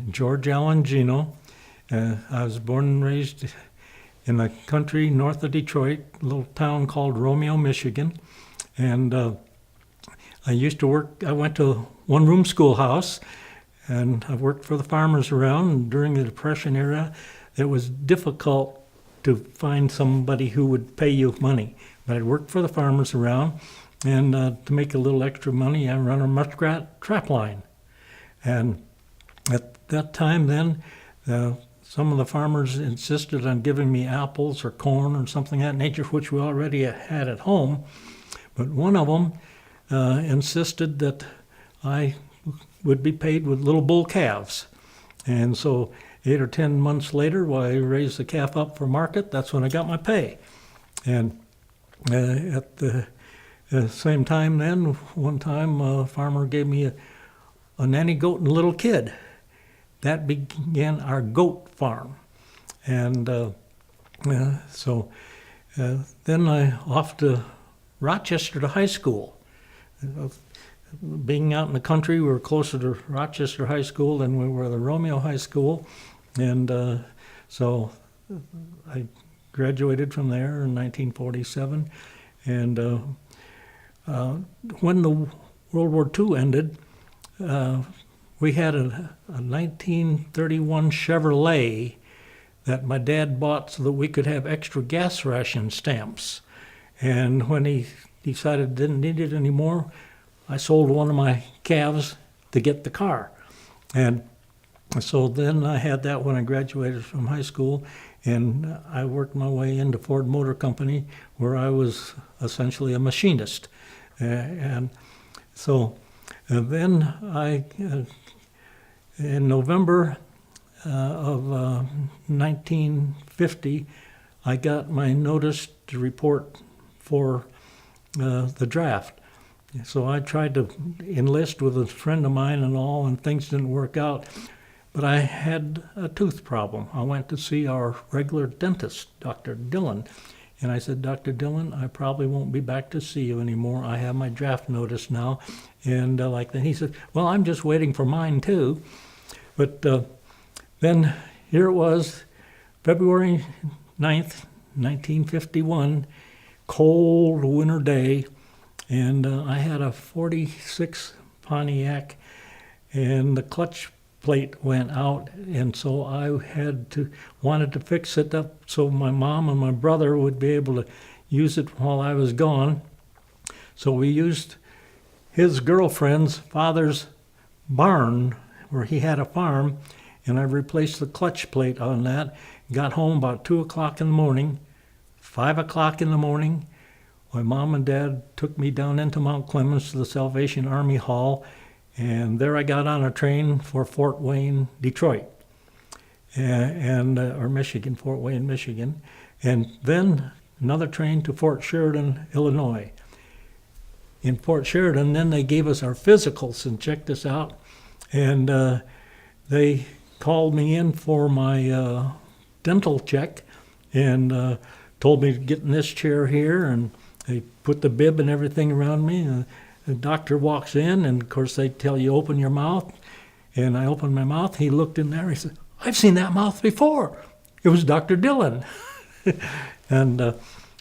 George Allen Geno. I was born and raised in the country north of Detroit, a little town called Romeo, Michigan. And I used to work, I went to a one-room schoolhouse, and I worked for the farmers around. And during the Depression era, it was difficult to find somebody who would pay you money. But I worked for the farmers around, and to make a little extra money, I run a muskrat trap line. And at that time then, some of the farmers insisted on giving me apples or corn or something of that nature, which we already had at home. But one of them insisted that I would be paid with little bull calves. And so 8 or 10 months later, while I raised the calf up for market, that's when I got my pay. And at the same time then, one time a farmer gave me a nanny goat and a little kid. That began our goat farm. And so then I off to Rochester to high school. Being out in the country, we were closer to Rochester High School than we were the Romeo High School. And so I graduated from there in 1947. And when the World War II ended, we had a 1931 Chevrolet that my dad bought so that we could have extra gas ration stamps. And when he decided didn't need it anymore, I sold one of my calves to get the car. And so then I had that when I graduated from high school, and I worked my way into Ford Motor Company, where I was essentially a machinist. And so then I, in November of 1950, I got my notice to report for the draft. So I tried to enlist with a friend of mine and all, and things didn't work out. But I had a tooth problem. I went to see our regular dentist, Dr. Dillon, and I said, Dr. Dillon, I probably won't be back to see you anymore. I have my draft notice now. And like that, he said, well, I'm just waiting for mine too. But then here it was, February 9th, 1951, cold winter day, and I had a 46 Pontiac, and the clutch plate went out, and so I wanted to fix it up so my mom and my brother would be able to use it while I was gone. So we used his girlfriend's father's barn where he had a farm, and I replaced the clutch plate on that. Got home about 2 o'clock in the morning. 5 o'clock in the morning, my mom and dad took me down into Mount Clemens to the Salvation Army Hall, and there I got on a train for Fort Wayne, Detroit, or Michigan, Fort Wayne, Michigan, and then another train to Fort Sheridan, Illinois. In Fort Sheridan, then they gave us our physicals, and check this out, and they called me in for my dental check, and told me to get in this chair here, and they put the bib and everything around me. And the doctor walks in, and of course they tell you open your mouth, and I opened my mouth. He looked in there. He said, "I've seen that mouth before." It was Dr. Dillon. And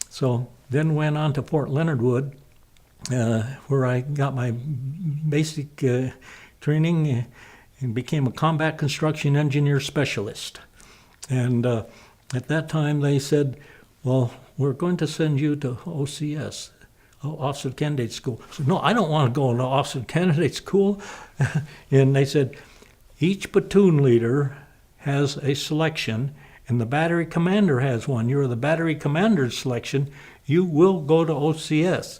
so then went on to Fort Leonard Wood, where I got my basic training and became a combat construction engineer specialist. And at that time they said, well, we're going to send you to OCS, Officer Candidate School. I said, no, I don't want to go into Officer Candidate School. And they said, each platoon leader has a selection, and the battery commander has one. You're the battery commander's selection. You will go to OCS.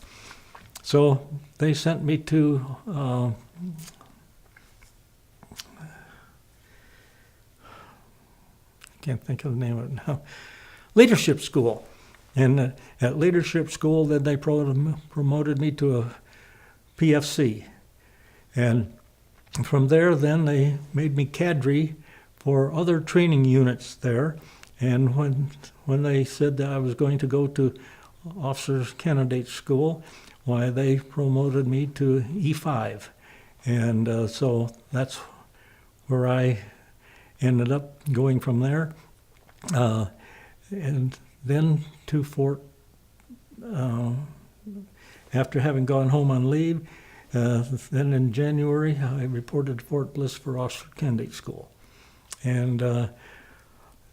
So they sent me to I can't think of the name of it now, Leadership School. And at Leadership School, then they promoted me to a PFC. And from there, then they made me cadre for other training units there. And when they said that I was going to go to Officers Candidate School, why, they promoted me to E5. And so that's where I ended up going from there. And then to Fort, after having gone home on leave, then in January, I reported to Fort Bliss for Oxford Candidate School. And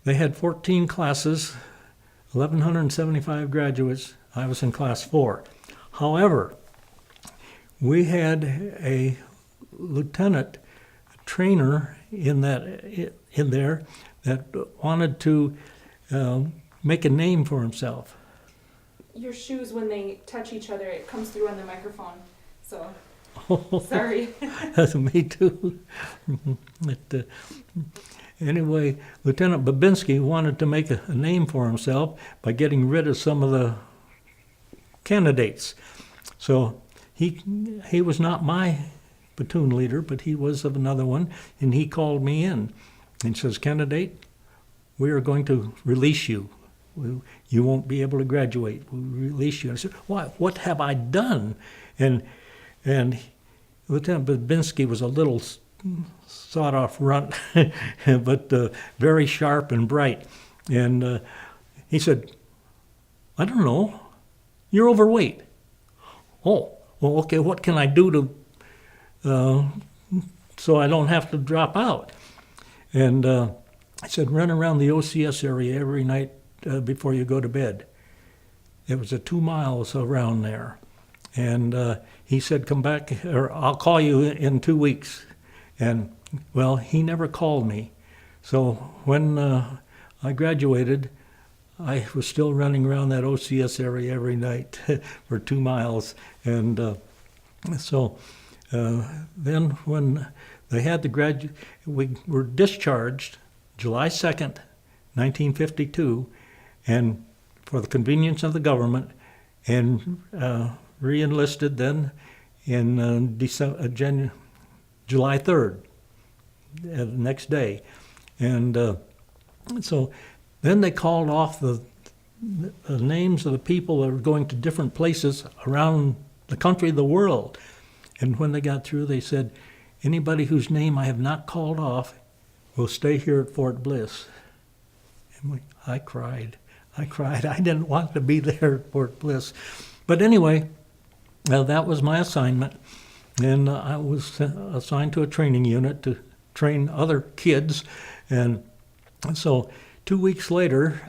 they had 14 classes, 1,175 graduates. I was in class 4. However, we had a lieutenant trainer in there that wanted to make a name for himself. Your shoes, when they touch each other, it comes through on the microphone. So, sorry. Me too. But, anyway, Lieutenant Babinski wanted to make a name for himself by getting rid of some of the candidates. So he was not my platoon leader, but he was of another one, and he called me in and says, "Candidate, we are going to release you. You won't be able to graduate. We'll release you." I said, "Why? What have I done?" And Lieutenant Babinski was a little sawed-off runt, but very sharp and bright. And he said, "I don't know. You're overweight." "Oh, well, okay, what can I do to so I don't have to drop out?" And I said, "Run around the OCS area every night before you go to bed." It was 2 miles around there. And he said, "Come back, or I'll call you in 2 weeks." And, well, he never called me. So when I graduated, I was still running around that OCS area every night for 2 miles. And so then when they had the we were discharged July 2nd, 1952, and for the convenience of the government, and re-enlisted then in July 3rd, the next day. And so then they called off the names of the people that were going to different places around the country, the world. And when they got through, they said, "Anybody whose name I have not called off will stay here at Fort Bliss." And I cried. I didn't want to be there at Fort Bliss. But anyway, that was my assignment. And I was assigned to a training unit to train other kids. And so 2 weeks later,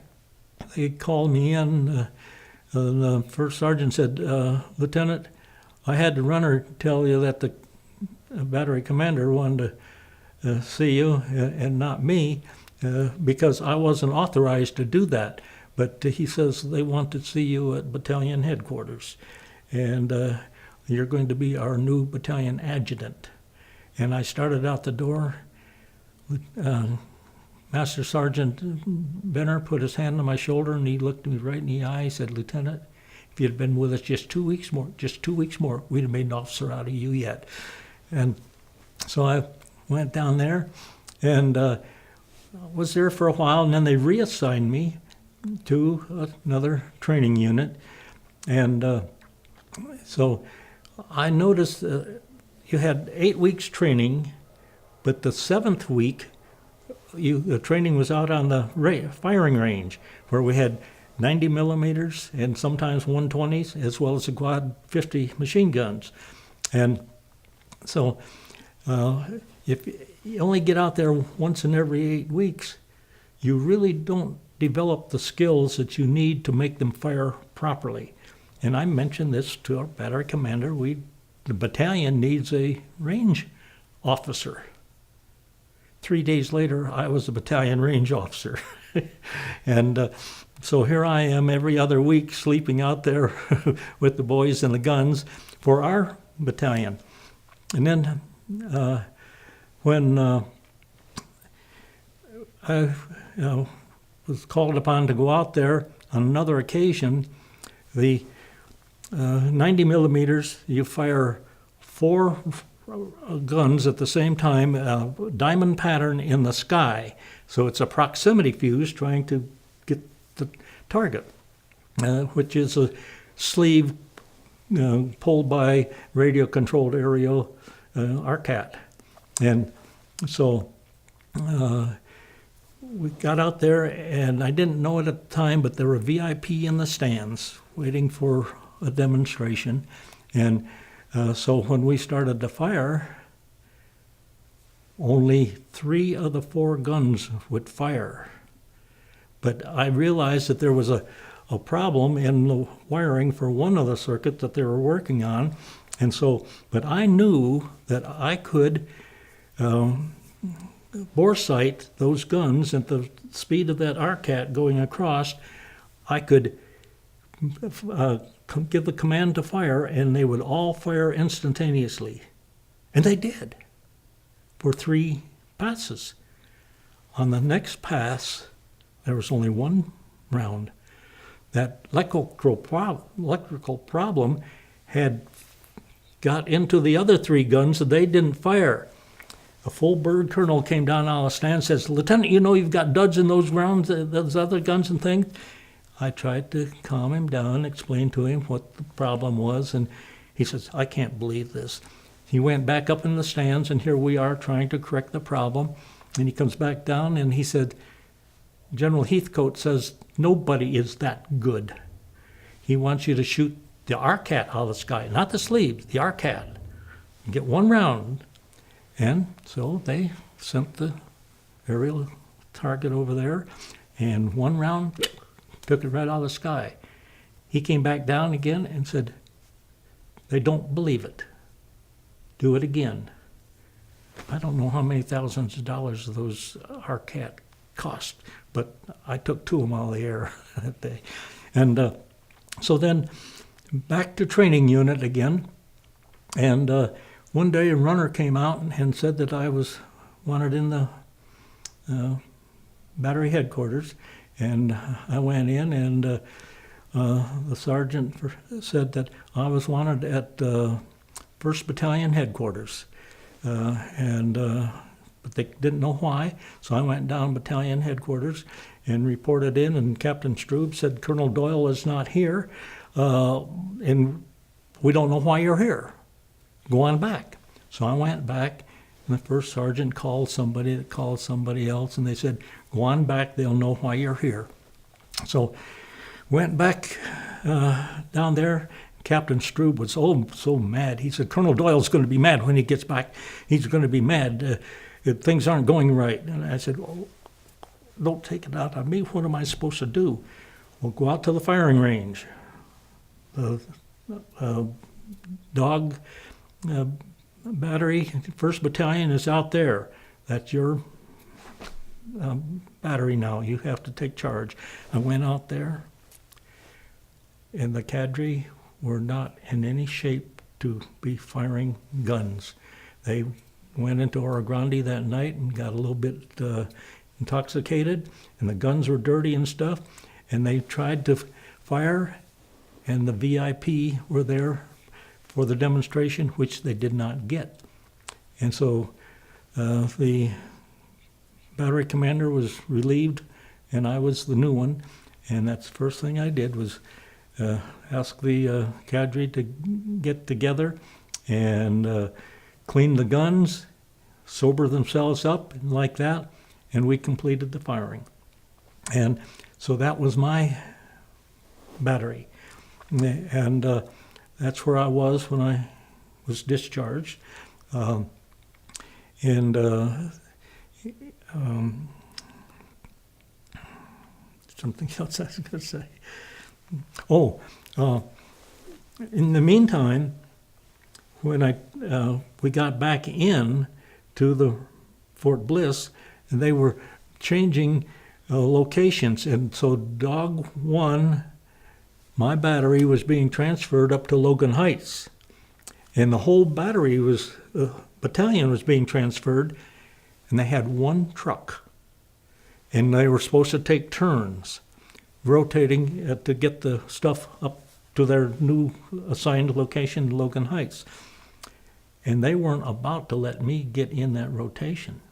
they called me in. The first sergeant said, "Lieutenant, I had the runner tell you that the battery commander wanted to see you and not me because I wasn't authorized to do that. But he says they want to see you at battalion headquarters. And you're going to be our new battalion adjutant." And I started out the door. Master Sergeant Benner put his hand on my shoulder and he looked me right in the eye. He said, "Lieutenant, if you'd been with us just 2 weeks more, we'd have made an officer out of you yet." And so I went down there and was there for a while, and then they reassigned me to another training unit. And so I noticed you had 8 weeks training, but the 7th week, the training was out on the firing range, where we had 90 millimeters and sometimes 120s, as well as the quad 50 machine guns. And so if you only get out there once in every 8 weeks, you really don't develop the skills that you need to make them fire properly. And I mentioned this to our battery commander. The battalion needs a range officer. 3 days later, I was a battalion range officer. And so here I am every other week sleeping out there with the boys and the guns for our battalion. And then when I was called upon to go out there on another occasion, the 90 millimeters, you fire 4 guns at the same time, diamond pattern in the sky. So it's a proximity fuse trying to get the target, which is a sleeve pulled by radio-controlled aerial ARCAT. And so we got out there, and I didn't know it at the time, but there were VIP in the stands waiting for a demonstration. And so when we started the fire, only 3 of the 4 guns would fire. But I realized that there was a problem in the wiring for one of the circuits that they were working on. And so, but I knew that I could bore sight those guns at the speed of that RCAT going across. I could give the command to fire, and they would all fire instantaneously. And they did for 3 passes. On the next pass, there was only 1 round. That electrical problem had got into the other 3 guns, and they didn't fire. A full bird colonel came down out of the stand and says, "Lieutenant, you know you've got duds in those rounds, those other guns and things." I tried to calm him down, explain to him what the problem was, and he says, "I can't believe this." He went back up in the stands, and here we are trying to correct the problem. And he comes back down, and he said, "General Heathcote says nobody is that good. He wants you to shoot the RCAT out of the sky, not the sleeves, the RCAT. Get 1 round." And so they sent the aerial target over there, and 1 round took it right out of the sky. He came back down again and said, "They don't believe it. Do it again." I don't know how many thousands of dollars those RCAT cost, but I took 2 of them out of the air that day. And so then back to training unit again. And one day a runner came out and said that I was wanted in the battery headquarters. And I went in, and the sergeant said that I was wanted at 1st Battalion headquarters. But they didn't know why, so I went down battalion headquarters and reported in, and Captain Strube said, "Colonel Doyle is not here, and we don't know why you're here. Go on back." So I went back, and the first sergeant called somebody that called somebody else, and they said, "Go on back, they'll know why you're here." So went back down there. Captain Strube was so mad. He said, "Colonel Doyle's going to be mad when he gets back. He's going to be mad. Things aren't going right." And I said, "Oh, don't take it out on me. What am I supposed to do?" "Well, go out to the firing range. The dog battery, 1st Battalion is out there. That's your battery now. You have to take charge." I went out there, and the cadre were not in any shape to be firing guns. They went into Oro Grande that night and got a little bit intoxicated, and the guns were dirty and stuff, and they tried to fire, and the VIP were there for the demonstration, which they did not get. And so the battery commander was relieved, and I was the new one, and that's the first thing I did was ask the cadre to get together and clean the guns, sober themselves up, and like that, and we completed the firing. And so that was my battery. And that's where I was when I was discharged. Something else I was going to say. In the meantime, when we got back in to the Fort Bliss, and they were changing locations, and so Dog 1, my battery was being transferred up to Logan Heights, and the whole battalion was being transferred, and they had 1 truck, and they were supposed to take turns rotating to get the stuff up to their new assigned location, Logan Heights. And they weren't about to let me get in that rotation.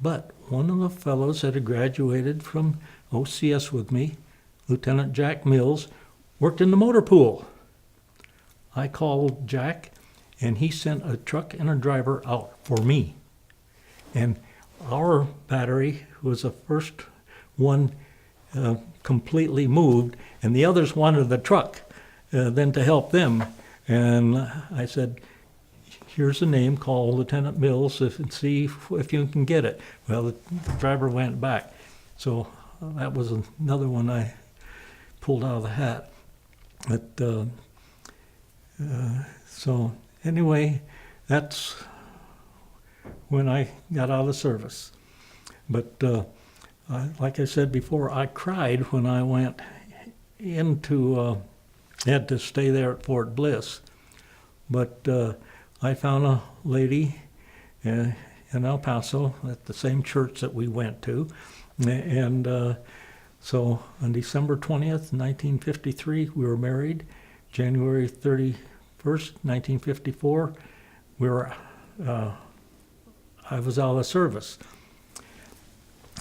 But one of the fellows that had graduated from OCS with me, Lieutenant Jack Mills, worked in the motor pool. I called Jack, and he sent a truck and a driver out for me. And our battery was the first one completely moved, and the others wanted the truck then to help them. And I said, here's a name, call Lieutenant Mills and see if you can get it. Well, the driver went back. So that was another one I pulled out of the hat. But so anyway, that's when I got out of the service. But like I said before, I cried when I went into, had to stay there at Fort Bliss. But I found a lady in El Paso at the same church that we went to. And so on December 20th, 1953, we were married. January 31st, 1954, I was out of service.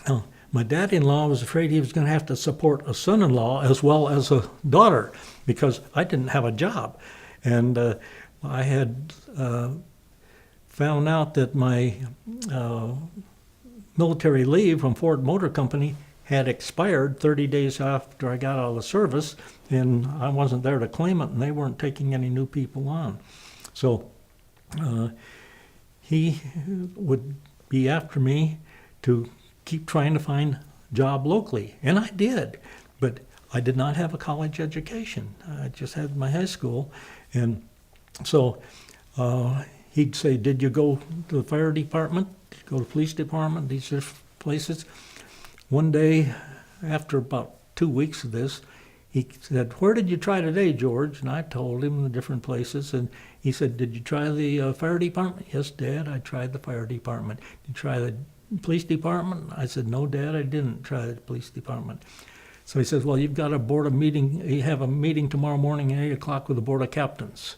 Now, my dad-in-law was afraid he was going to have to support a son-in-law as well as a daughter because I didn't have a job. And I had found out that my military leave from Ford Motor Company had expired 30 days after I got out of the service, and I wasn't there to claim it, and they weren't taking any new people on. So he would be after me to keep trying to find a job locally, and I did, but I did not have a college education. I just had my high school, and so he'd say, did you go to the fire department, go to the police department, these are places? One day, after about 2 weeks of this, he said, where did you try today, George? And I told him the different places, and he said, did you try the fire department? Yes, Dad, I tried the fire department. Did you try the police department? I said, no, Dad, I didn't try the police department. So he says, well, you've got you have a meeting tomorrow morning at 8 o'clock with the Board of Captains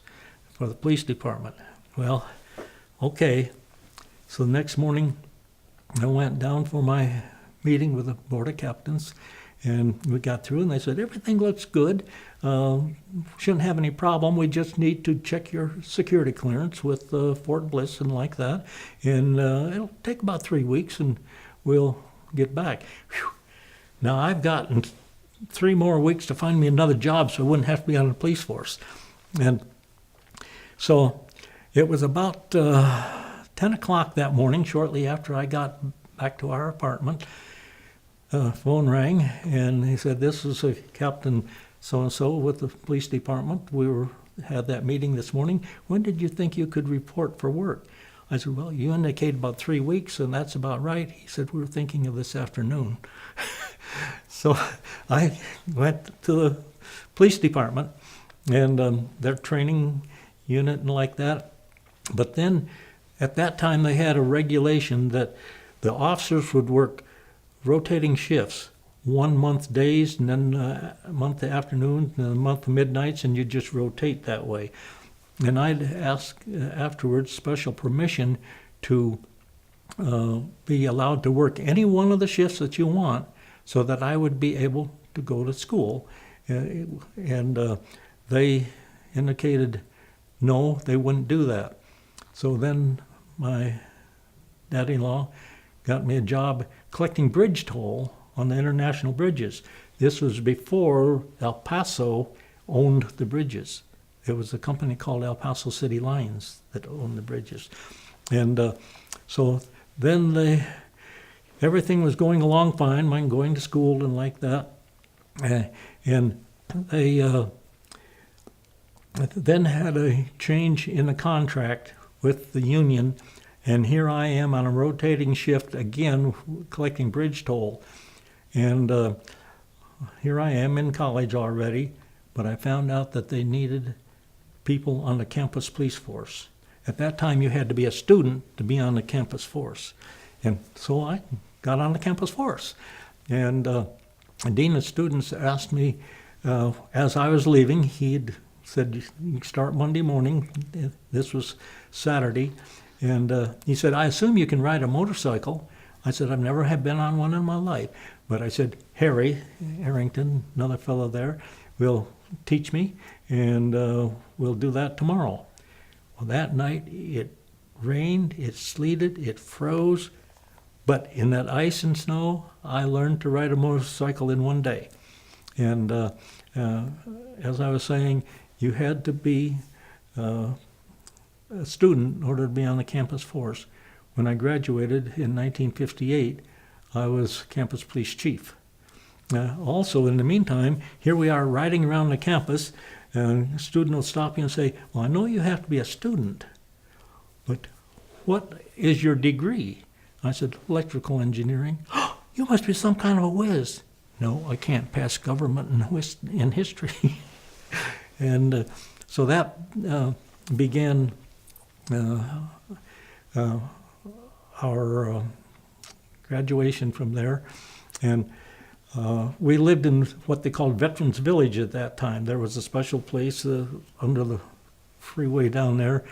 for the police department. Well, okay. So the next morning, I went down for my meeting with the Board of Captains, and we got through, and they said, everything looks good. Shouldn't have any problem. We just need to check your security clearance with Fort Bliss and like that. And it'll take about 3 weeks, and we'll get back. Whew. Now, I've gotten 3 more weeks to find me another job so I wouldn't have to be on the police force. And so it was about 10 o'clock that morning, shortly after I got back to our apartment. Phone rang, and he said, this is a Captain so-and-so with the police department. Had that meeting this morning. When did you think you could report for work? I said, well, you indicated about 3 weeks, and that's about right. He said, we were thinking of this afternoon. So I went to the police department, and their training unit and like that. But then at that time they had a regulation that the officers would work rotating shifts, 1 month days, and then a month of afternoons, and a month of midnights, and you just rotate that way. And I'd ask afterwards special permission to be allowed to work any one of the shifts that you want so that I would be able to go to school. And they indicated no, they wouldn't do that. So then my daddy-in-law got me a job collecting bridge toll on the international bridges. This was before El Paso owned the bridges. It was a company called El Paso City Lines that owned the bridges. And so then everything was going along fine, mine going to school and like that. And they then had a change in the contract with the union, and here I am on a rotating shift again, collecting bridge toll. And here I am in college already, but I found out that they needed people on the campus police force. At that time, you had to be a student to be on the campus force. And so I got on the campus force. And the dean of students asked me, as I was leaving, he'd said, you can start Monday morning. This was Saturday. And he said, I assume you can ride a motorcycle. I said, I've never have been on one in my life. But I said, Harry Arrington, another fellow there, will teach me, and we'll do that tomorrow. Well, that night it rained, it sleeted, it froze. But in that ice and snow, I learned to ride a motorcycle in one day. And as I was saying, you had to be a student in order to be on the campus force. When I graduated in 1958, I was campus police chief. Also, in the meantime, here we are riding around the campus, and a student will stop you and say, well, I know you have to be a student, but what is your degree? I said, electrical engineering. Oh, you must be some kind of a whiz. No, I can't pass government in history. And so that began our graduation from there. And we lived in what they called Veterans Village at that time. There was a special place under the freeway down there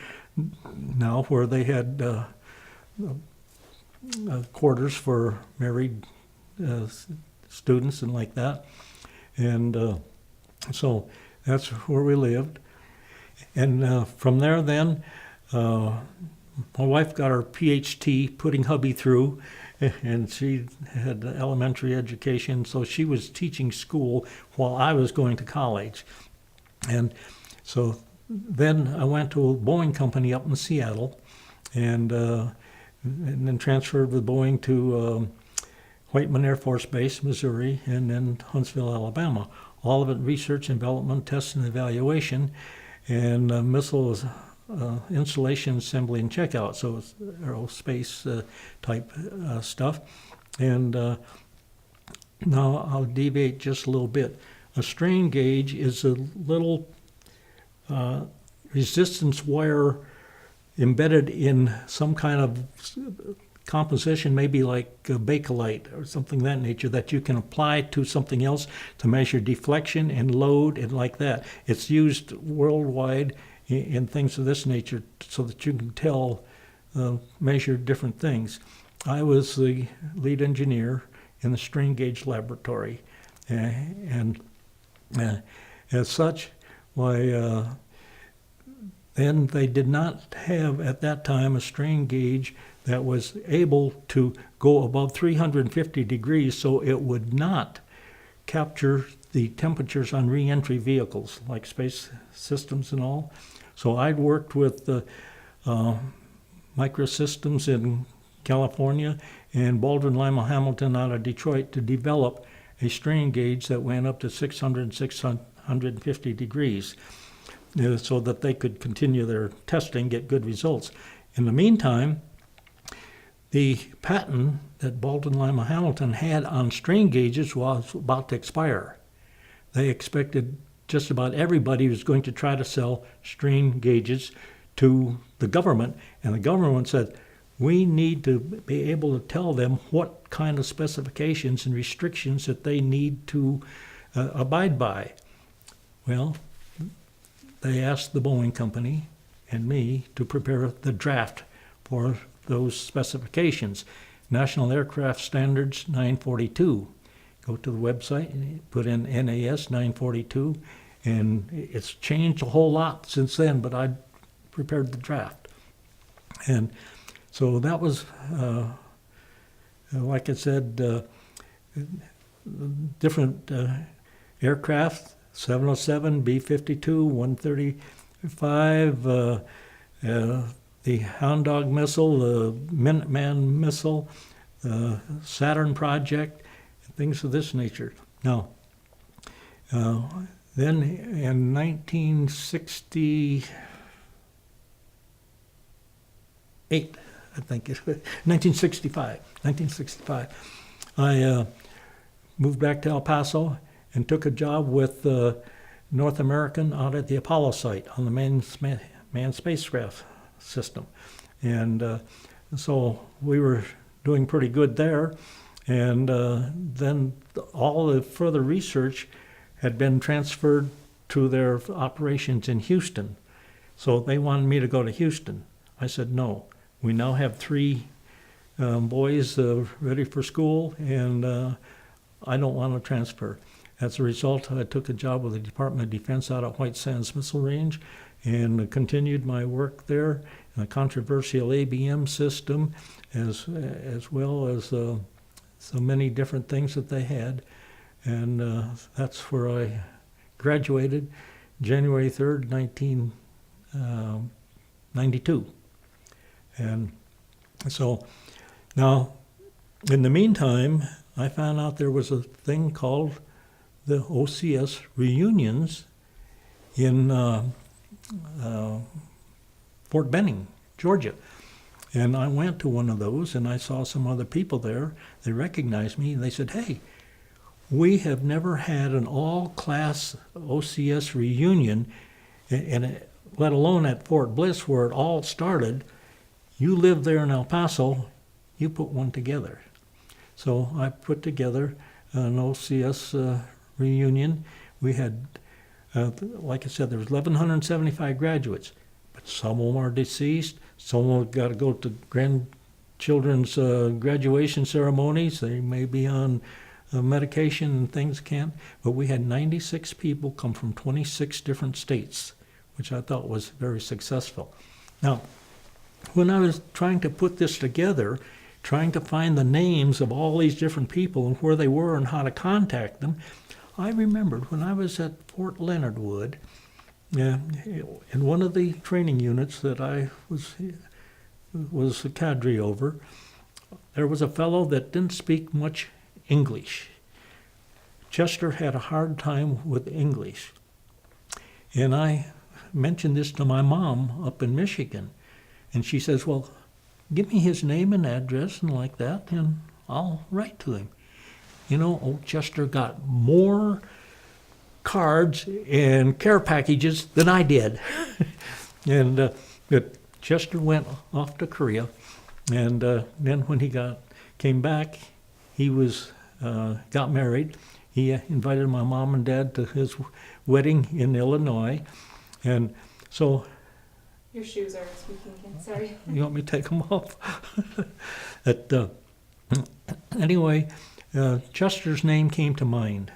now where they had quarters for married students and like that. And so that's where we lived. And from there then, my wife got her PhD putting hubby through, and she had elementary education, so she was teaching school while I was going to college. And so then I went to a Boeing company up in Seattle, and then transferred with Boeing to Whiteman Air Force Base, Missouri, and then Huntsville, Alabama. All of it research and development, test and evaluation, and missiles installation, assembly, and checkout. So it's aerospace type stuff. And now I'll deviate just a little bit. A strain gauge is a little resistance wire embedded in some kind of composition, maybe like a Bakelite or something of that nature, that you can apply to something else to measure deflection and load and like that. It's used worldwide in things of this nature so that you can tell, measure different things. I was the lead engineer in the strain gauge laboratory, and as such, why then they did not have at that time a strain gauge that was able to go above 350 degrees, so it would not capture the temperatures on re-entry vehicles like space systems and all. So I'd worked with Microsystems in California and Baldwin Lima Hamilton out of Detroit to develop a strain gauge that went up to 600, 650 degrees so that they could continue their testing, get good results. In the meantime, the patent that Baldwin Lima Hamilton had on strain gauges was about to expire. They expected just about everybody was going to try to sell strain gauges to the government, and the government said, we need to be able to tell them what kind of specifications and restrictions that they need to abide by. Well, they asked the Boeing company and me to prepare the draft for those specifications. National Aircraft Standards 942. Go to the website and put in NAS 942, and it's changed a whole lot since then, but I prepared the draft. And so that was, like I said, different aircraft, 707, B-52, 135, the Hound Dog missile, the Minuteman missile, the Saturn project, things of this nature. Now, then in 1968, I think it was 1965, I moved back to El Paso and took a job with North American out at the Apollo site on the manned spacecraft system. And so we were doing pretty good there. And then all the further research had been transferred to their operations in Houston. So they wanted me to go to Houston. I said, no. We now have 3 boys ready for school, and I don't want to transfer. As a result, I took a job with the Department of Defense out at White Sands Missile Range and continued my work there a controversial ABM system, as well as so many different things that they had. And that's where I graduated January 3rd, 1992. And so now, in the meantime, I found out there was a thing called the OCS reunions in Fort Benning, Georgia. And I went to one of those, and I saw some other people there. They recognized me, and they said, "Hey, we have never had an all-class OCS reunion, and let alone at Fort Bliss where it all started. You live there in El Paso, you put one together." So I put together an OCS reunion. We had, like I said, there was 1,175 graduates, but some of them are deceased. Some of them got to go to grandchildren's graduation ceremonies. They may be on medication and things can't. But we had 96 people come from 26 different states, which I thought was very successful. Now, when I was trying to put this together, trying to find the names of all these different people and where they were and how to contact them, I remembered when I was at Fort Leonard Wood, in one of the training units that I was a cadre over, there was a fellow that didn't speak much English. Chester had a hard time with English. And I mentioned this to my mom up in Michigan. And she says, "Well, give me his name and address and like that, and I'll write to him." You know, old Chester got more cards and care packages than I did. And but Chester went off to Korea, and then when he came back, he got married. He invited my mom and dad to his wedding in Illinois, and so. Your shoes are squeaking again. Sorry. You want me to take them off? Anyway, Chester's name came to mind.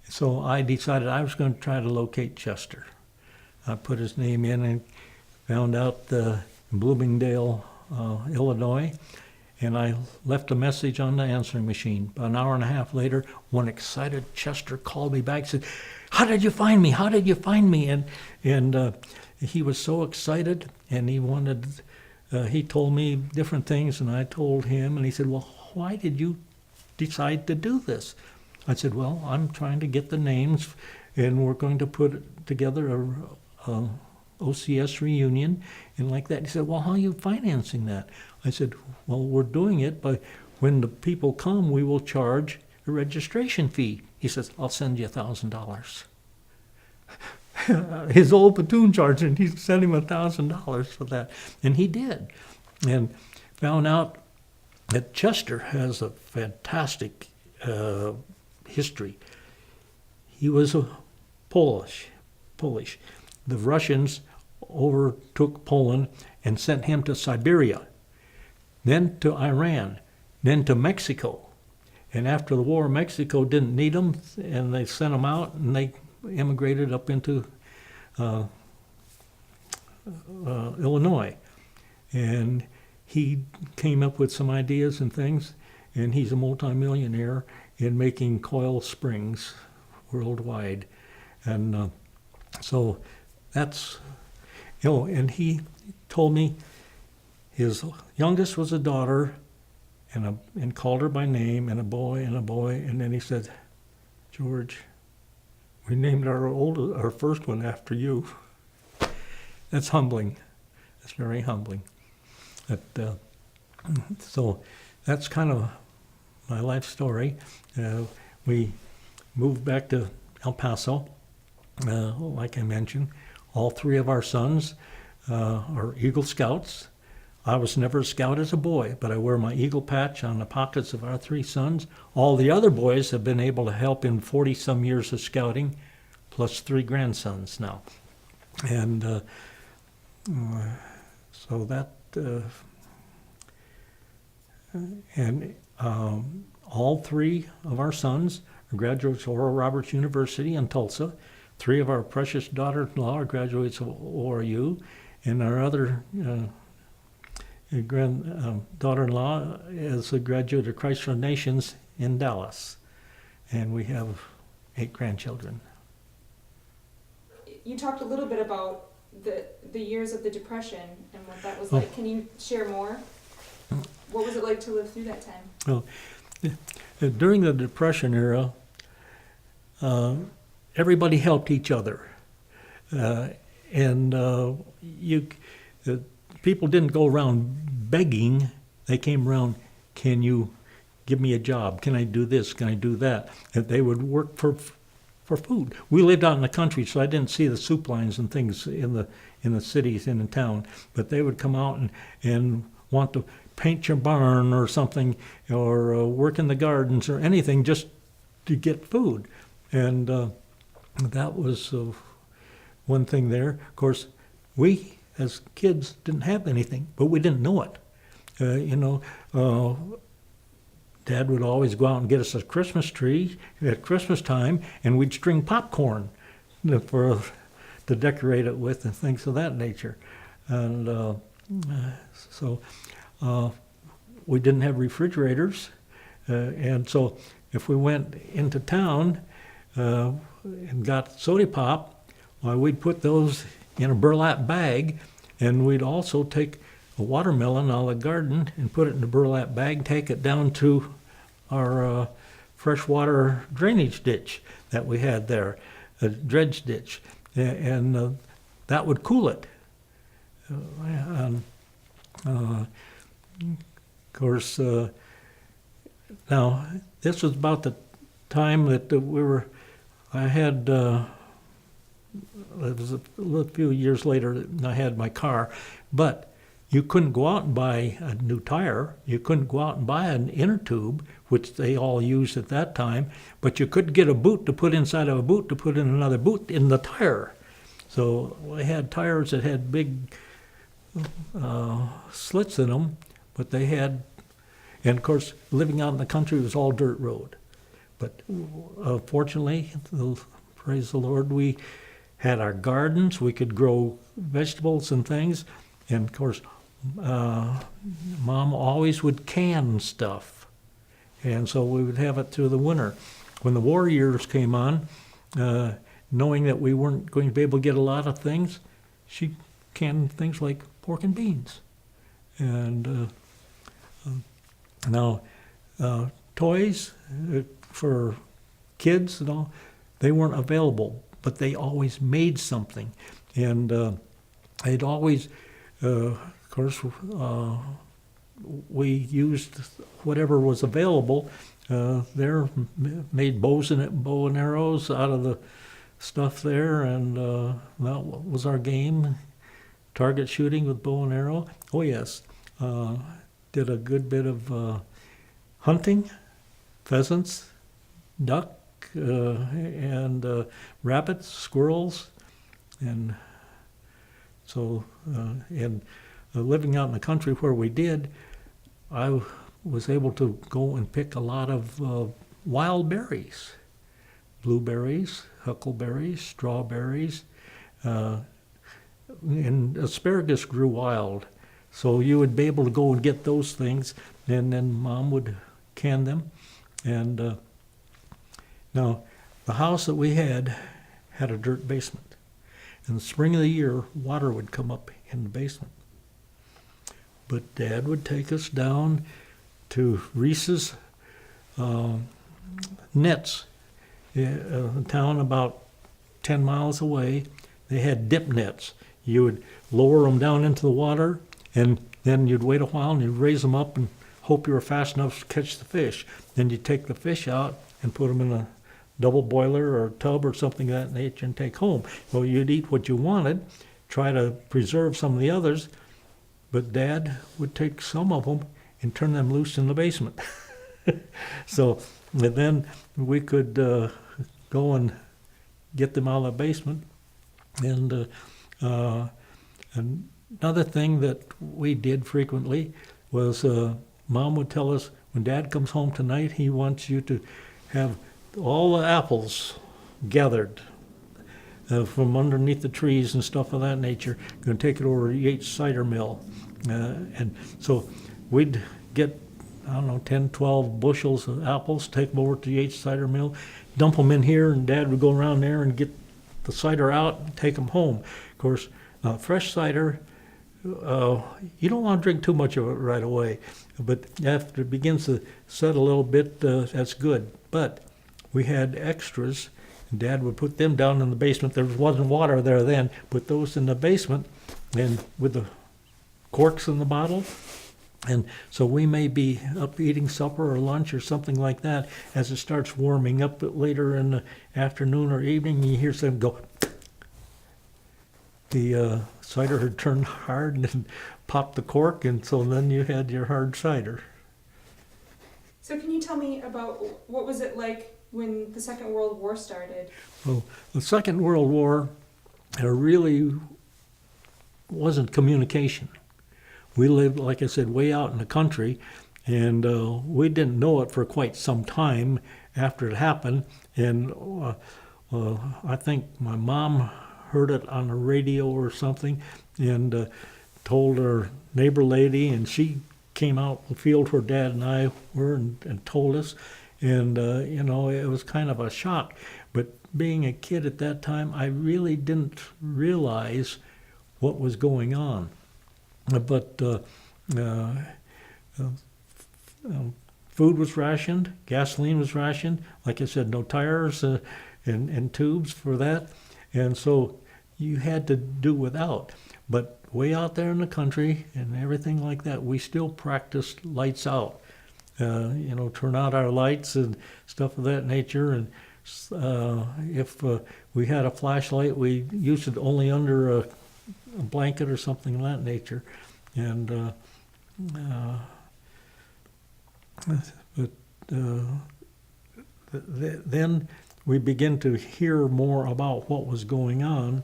So I decided I was going to try to locate Chester. I put his name in and found out in Bloomingdale, Illinois, and I left a message on the answering machine. About an hour and a half later, one excited Chester called me back and said, "How did you find me? How did you find me?" And he was so excited, and he told me different things, and I told him, and he said, "Well, why did you decide to do this?" I said, "Well, I'm trying to get the names, and we're going to put together a OCS reunion," and like that. He said, "Well, how are you financing that?" I said, "Well, we're doing it by when the people come, we will charge a registration fee." He says, "I'll send you $1,000. His old platoon sergeant, he sent him $1,000 for that, and he did, and found out that Chester has a fantastic history. He was Polish. The Russians overtook Poland and sent him to Siberia, then to Iran, then to Mexico. And after the war, Mexico didn't need him, and they sent him out, and they immigrated up into Illinois. And he came up with some ideas and things, and he's a multimillionaire in making coil springs worldwide. And so that's, and he told me his youngest was a daughter, and called her by name, and a boy, and then he said, "George, we named our first one after you." That's humbling. That's very humbling. So that's kind of my life story. We moved back to El Paso, like I mentioned. All three of our sons are Eagle Scouts. I was never a scout as a boy, but I wear my eagle patch on the pockets of our three sons. All the other boys have been able to help in 40-some years of scouting, plus 3 grandsons now. And so that, all 3 of our sons are graduates of Oral Roberts University in Tulsa. 3 of our precious daughters-in-law are graduates of ORU, and our other daughter-in-law is a graduate of Christ for the Nations in Dallas, and we have 8 grandchildren. You talked a little bit about the years of the Depression and what that was like. Can you share more? What was it like to live through that time? Well, during the Depression era, everybody helped each other, and people didn't go around begging. They came around, can you give me a job? Can I do this? Can I do that? And they would work for food. We lived out in the country, so I didn't see the soup lines and things in the cities and in town. But they would come out and want to paint your barn or something, or work in the gardens or anything just to get food. And that was one thing there. Of course, we as kids didn't have anything, but we didn't know it. Dad would always go out and get us a Christmas tree at Christmas time, and we'd string popcorn to decorate it with and things of that nature. And so we didn't have refrigerators, and so if we went into town and got soda pop, why, we'd put those in a burlap bag, and we'd also take a watermelon out of the garden and put it in a burlap bag, take it down to our freshwater drainage ditch that we had there, a dredge ditch, and that would cool it. Of course, now this was about the time that I had, it was a few years later that I had my car, but you couldn't go out and buy a new tire. You couldn't go out and buy an inner tube, which they all used at that time, but you could get a boot to put inside of a boot to put in another boot in the tire. So I had tires that had big slits in them, but they had, and of course, living out in the country was all dirt road. But fortunately, praise the Lord, we had our gardens. We could grow vegetables and things, and of course, Mom always would can stuff, and so we would have it through the winter. When the war years came on, knowing that we weren't going to be able to get a lot of things, she canned things like pork and beans. And now toys for kids and all, they weren't available, but they always made something. And they'd always, of course, we used whatever was available. There, made bow and arrows out of the stuff there, and that was our game. Target shooting with bow and arrow. Oh yes, did a good bit of hunting, pheasants, duck, and rabbits, squirrels, and so living out in the country where we did, I was able to go and pick a lot of wild berries, blueberries, huckleberries, strawberries, and asparagus grew wild. So you would be able to go and get those things, and then Mom would can them. And now the house that we had a dirt basement. In the spring of the year, water would come up in the basement. But Dad would take us down to Reese's nets, a town about 10 miles away. They had dip nets. You would lower them down into the water, and then you'd wait a while and you'd raise them up and hope you were fast enough to catch the fish. Then you'd take the fish out and put them in a double boiler or a tub or something of that nature and take home. Well, you'd eat what you wanted, try to preserve some of the others, but Dad would take some of them and turn them loose in the basement. So then we could go and get them out of the basement. And another thing that we did frequently was Mom would tell us, when Dad comes home tonight, he wants you to have all the apples gathered from underneath the trees and stuff of that nature, going to take it over to Yates cider mill. And so we'd get, I don't know, 10, 12 bushels of apples, take them over to Yates cider mill, dump them in here, and Dad would go around there and get the cider out and take them home. Of course, fresh cider, you don't want to drink too much of it right away, but after it begins to set a little bit, that's good. But we had extras, and Dad would put them down in the basement. There wasn't water there then. Put those in the basement, and with the corks in the bottle. And so we may be up eating supper or lunch or something like that. As it starts warming up later in the afternoon or evening, you hear something go. The cider had turned hard and popped the cork, and so then you had your hard cider. So can you tell me about what was it like when the Second World War started? Well, the Second World War, there really wasn't communication. We lived, like I said, way out in the country, and we didn't know it for quite some time after it happened. And I think my mom heard it on the radio or something, and told her neighbor lady, and she came out in the field where Dad and I were and told us. And, it was kind of a shock. But being a kid at that time, I really didn't realize what was going on. But food was rationed, gasoline was rationed. Like I said, no tires and tubes for that. And so you had to do without. But way out there in the country and everything like that, we still practiced lights out. Turn out our lights and stuff of that nature. And if we had a flashlight, we used it only under a blanket or something of that nature. And then we begin to hear more about what was going on.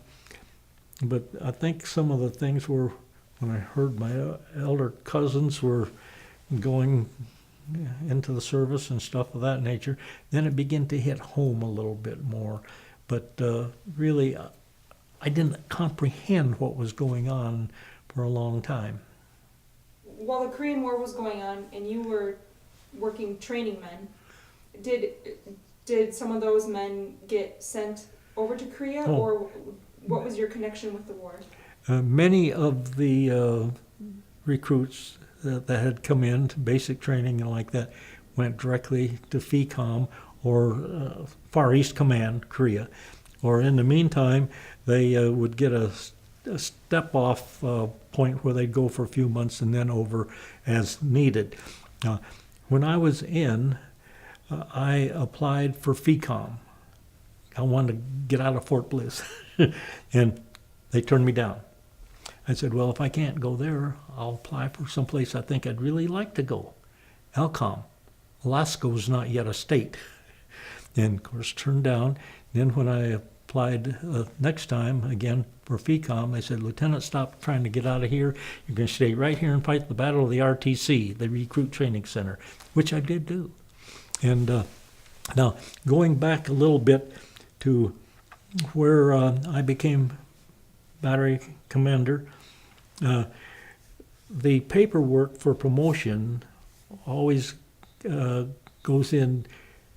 But I think some of the things were, when I heard my elder cousins were going into the service and stuff of that nature, then it began to hit home a little bit more. But really, I didn't comprehend what was going on for a long time. While the Korean War was going on and you were working training men, did some of those men get sent over to Korea, or what was your connection with the war? Many of the recruits that had come in to basic training and like that went directly to FECOM or Far East Command, Korea. Or in the meantime, they would get a step-off point where they'd go for a few months and then over as needed. When I was in, I applied for FECOM. I wanted to get out of Fort Bliss, and they turned me down. I said, well, if I can't go there, I'll apply for someplace I think I'd really like to go. ALCOM. Alaska was not yet a state. And, of course, turned down. Then when I applied next time, again, for FECOM, they said, Lieutenant, stop trying to get out of here. You're going to stay right here and fight the battle of the RTC, the Recruit Training Center, which I did do. And now, going back a little bit to where I became battery commander, the paperwork for promotion always goes in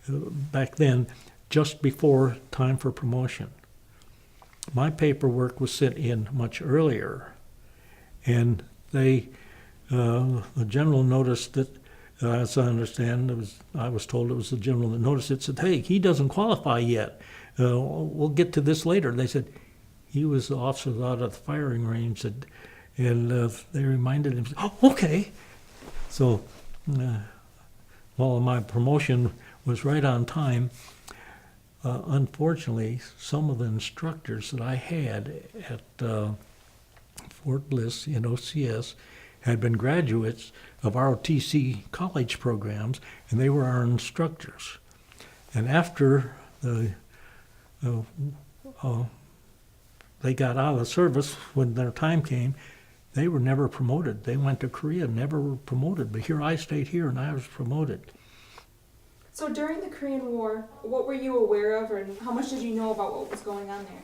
back then just before time for promotion. My paperwork was sent in much earlier, and the general noticed that, as I understand, I was told it was the general that noticed it, said, hey, he doesn't qualify yet. We'll get to this later. They said, he was the officer out at the firing range, and they reminded him, oh, okay. So while my promotion was right on time, unfortunately, some of the instructors that I had at Fort Bliss in OCS had been graduates of ROTC college programs, and they were our instructors. And after they got out of the service, when their time came, they were never promoted. They went to Korea, never were promoted. But here I stayed here, and I was promoted. So during the Korean War, what were you aware of, and how much did you know about what was going on there?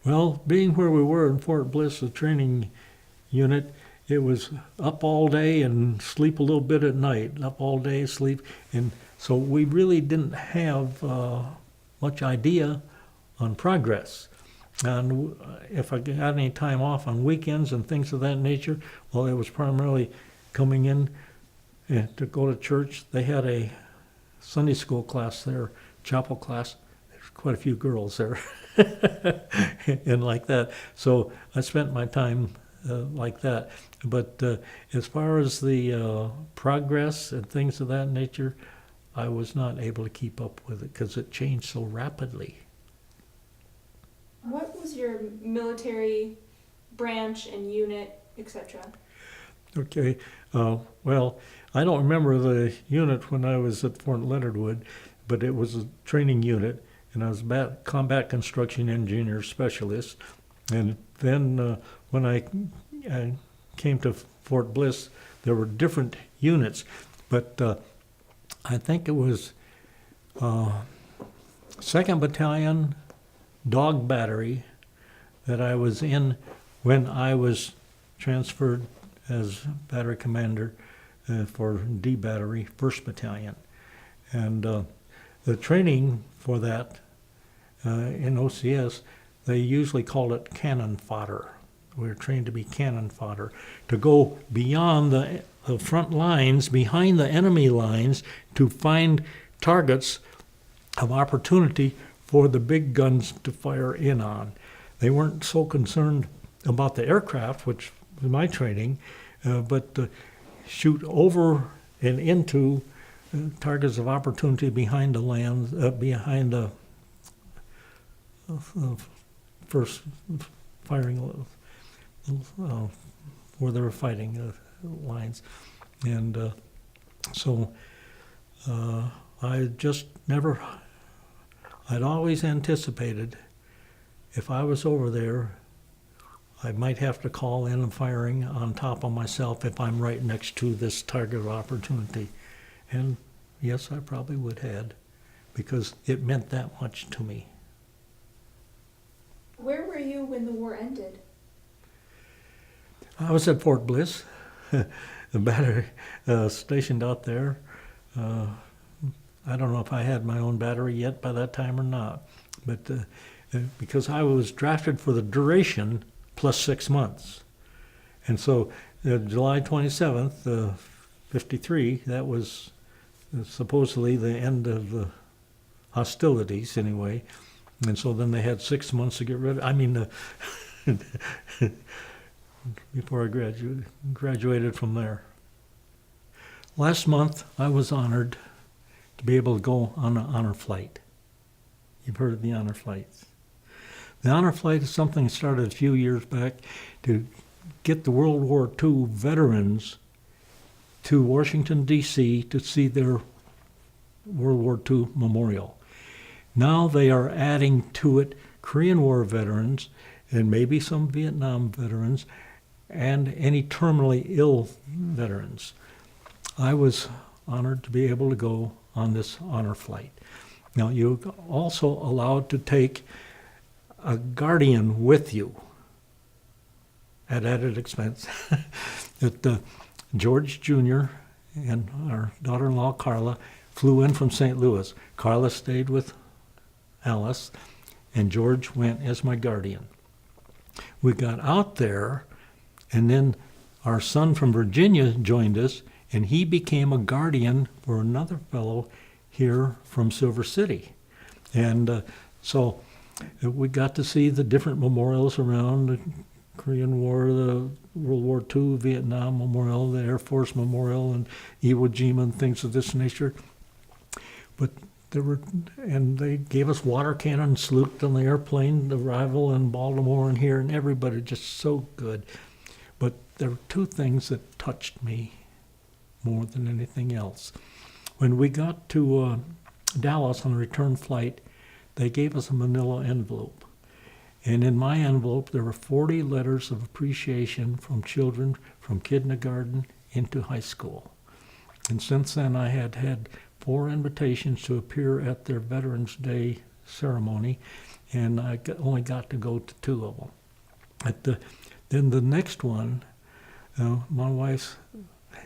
Well, being where we were in Fort Bliss, the training unit, it was up all day and sleep a little bit at night, up all day, sleep. And so we really didn't have much idea on progress. And if I got any time off on weekends and things of that nature, well, it was primarily coming in to go to church. They had a Sunday school class there, chapel class. There's quite a few girls there and like that. So I spent my time like that. But as far as the progress and things of that nature, I was not able to keep up with it because it changed so rapidly. What was your military branch and unit, etc.? Okay, well, I don't remember the unit when I was at Fort Leonard Wood, but it was a training unit, and I was a combat construction engineer specialist. And then when I came to Fort Bliss, there were different units, but I think it was 2nd Battalion Dog Battery that I was in when I was transferred as battery commander for D Battery, 1st Battalion. And the training for that in OCS, they usually called it cannon fodder. We were trained to be cannon fodder, to go beyond the front lines, behind the enemy lines, to find targets of opportunity for the big guns to fire in on. They weren't so concerned about the aircraft, which was my training, but shoot over and into targets of opportunity behind the land, behind the first firing where they were fighting lines. And so I just never, I'd always anticipated if I was over there, I might have to call in and firing on top of myself if I'm right next to this target of opportunity. And yes, I probably would have, because it meant that much to me. Where were you when the war ended? I was at Fort Bliss, the battery stationed out there. I don't know if I had my own battery yet by that time or not, but because I was drafted for the duration plus 6 months. And so July 27th, 53, that was supposedly the end of the hostilities anyway. And so then they had 6 months to get rid of, before I graduated from there. Last month, I was honored to be able to go on an honor flight. You've heard of the honor flights. The honor flight is something that started a few years back to get the World War II veterans to Washington, D.C. to see their World War II memorial. Now they are adding to it Korean War veterans and maybe some Vietnam veterans and any terminally ill veterans. I was honored to be able to go on this honor flight. Now, you're also allowed to take a guardian with you at added expense. That George Jr. and our daughter-in-law Carla flew in from St. Louis. Carla stayed with Alice, and George went as my guardian. We got out there, and then our son from Virginia joined us, and he became a guardian for another fellow here from Silver City. And so we got to see the different memorials around the Korean War, the World War II, Vietnam Memorial, the Air Force Memorial, and Iwo Jima and things of this nature. But they gave us water cannon salute on the airplane, the arrival in Baltimore and here, and everybody just so good. But there were two things that touched me more than anything else. When we got to Dallas on the return flight, they gave us a manila envelope. And in my envelope, there were 40 letters of appreciation from children from kindergarten into high school. And since then, I had 4 invitations to appear at their Veterans Day ceremony, and only got to go to 2 of them. Then the next one, my wife's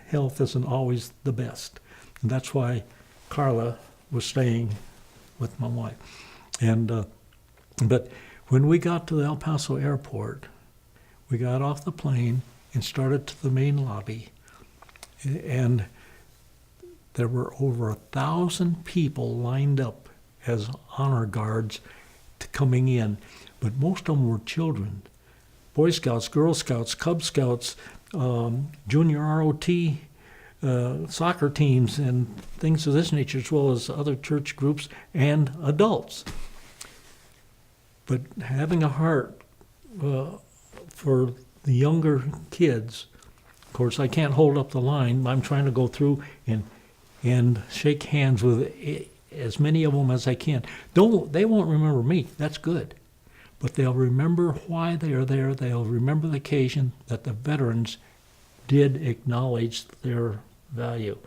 health isn't always the best. And that's why Carla was staying with my wife. And but when we got to the El Paso airport, we got off the plane and started to the main lobby, and there were over 1,000 people lined up as honor guards coming in, but most of them were children. Boy Scouts, Girl Scouts, Cub Scouts, junior ROT, soccer teams, and things of this nature, as well as other church groups and adults. But having a heart for the younger kids, of course, I can't hold up the line. I'm trying to go through and shake hands with as many of them as I can. They won't remember me. That's good. But they'll remember why they are there. They'll remember the occasion that the veterans did acknowledge their value.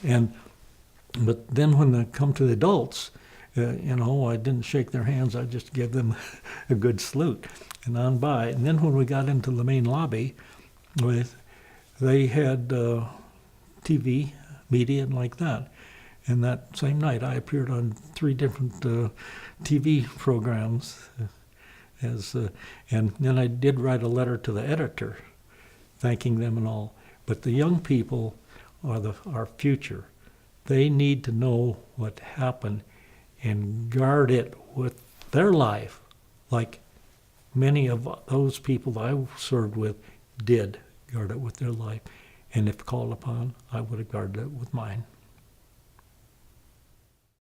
But then when they come to the adults, I didn't shake their hands. I just gave them a good salute and on by. And then when we got into the main lobby, they had TV, media, and like that. And that same night, I appeared on 3 different TV programs. And then I did write a letter to the editor, thanking them and all. But the young people are our future. They need to know what happened and guard it with their life, like many of those people I served with did guard it with their life. And if called upon, I would have guarded it with mine.